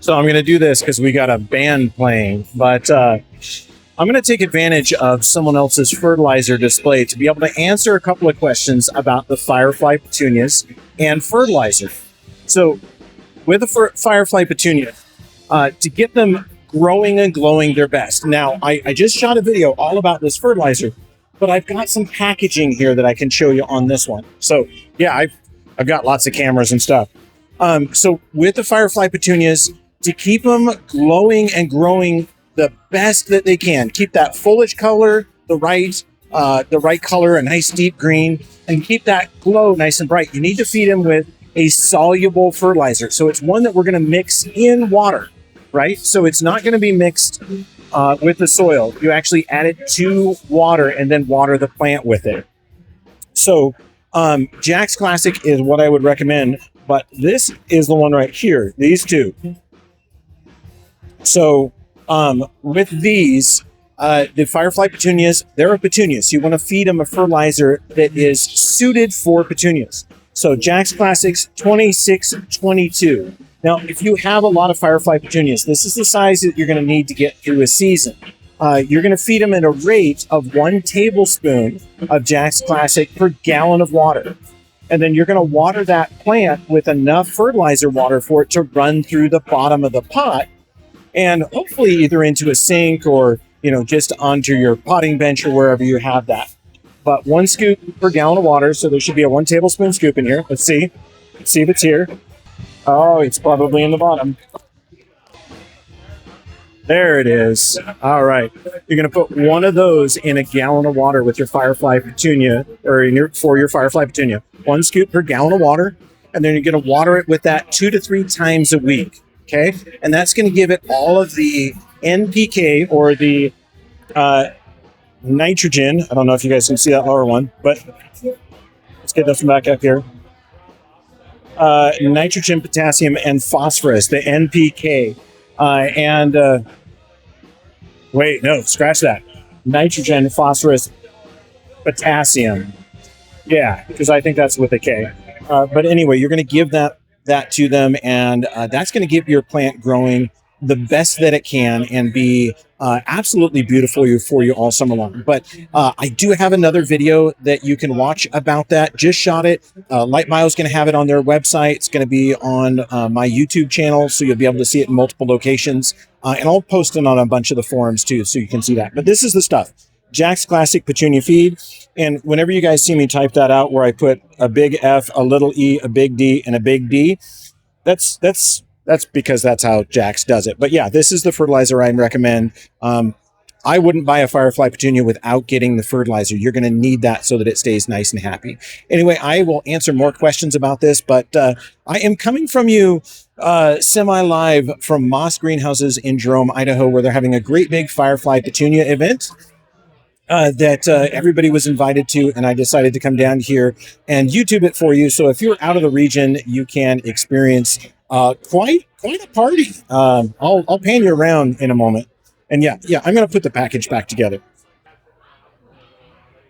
So I'm going to do this because we got a band playing, but I'm going to take advantage of someone else's fertilizer display to be able to answer a couple of questions about the firefly petunias and fertilizer. So with the firefly petunia, to get them growing and glowing their best. Now, I just shot a video all about this fertilizer, but I've got some packaging here that I can show you on this one. So yeah, I've got lots of cameras and stuff. So with the firefly petunias, to keep them glowing and growing the best that they can, keep that foliage color the right color, a nice deep green, and keep that glow nice and bright, you need to feed them with a soluble fertilizer. So it's one that we're going to mix in water, right? So it's not going to be mixed with the soil. You actually add it to water and then water the plant with it. So Jack's Classic is what I would recommend, but this is the one right here, these two. So with these, the firefly petunias, they're a petunia. So you want to feed them a fertilizer that is suited for petunias. So Jack's Classics 2622. Now, if you have a lot of firefly petunias, this is the size that you're going to need to get through a season. You're going to feed them at a rate of 1 tablespoon of Jack's Classic per gallon of water. And then you're going to water that plant with enough fertilizer water for it to run through the bottom of the pot, and hopefully either into a sink or, just onto your potting bench or wherever you have that. But 1 scoop per gallon of water. So there should be a 1 tablespoon scoop in here. Let's see. Let's see if it's here. Oh, it's probably in the bottom. There it is. All right. You're going to put 1 of those in a gallon of water with your firefly petunia, or for your firefly petunia. 1 scoop per gallon of water. And then you're going to water it with that 2 to 3 times a week. Okay. And that's going to give it all of the NPK, or the nitrogen. I don't know if you guys can see that lower one, but let's get this one back up here. Nitrogen, potassium, and phosphorus, the NPK. Wait, no, scratch that. Nitrogen, phosphorus, potassium. Yeah, because I think that's with a K. But anyway, you're going to give that to them, and that's going to get your plant growing the best that it can and be absolutely beautiful for you all summer long. But I do have another video that you can watch about that. Just shot it. Light Bio is going to have it on their website. It's going to be on my YouTube channel, so you'll be able to see it in multiple locations. And I'll post it on a bunch of the forums too, so you can see that. But this is the stuff. Jack's Classic Petunia Feed. And whenever you guys see me type that out where I put a big F, a little E, a big D, and a big D, that's because that's how Jack's does it. But yeah, this is the fertilizer I recommend. I wouldn't buy a firefly petunia without getting the fertilizer. You're going to need that so that it stays nice and happy. Anyway, I will answer more questions about this, but I am coming from you semi-live from Moss Greenhouses in Jerome, Idaho, where they're having a great big firefly petunia event that everybody was invited to, and I decided to come down here and YouTube it for you. So if you're out of the region, you can experience quite a party. I'll pan you around in a moment. And yeah, I'm going to put the package back together.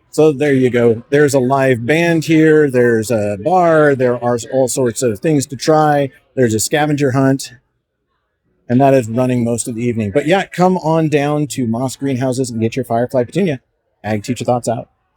So there you go. There's a live band here. There's a bar. There are all sorts of things to try. There's a scavenger hunt. And that is running most of the evening. But yeah, come on down to Moss Greenhouses and get your firefly petunia. Ag Teacher Thoughts out.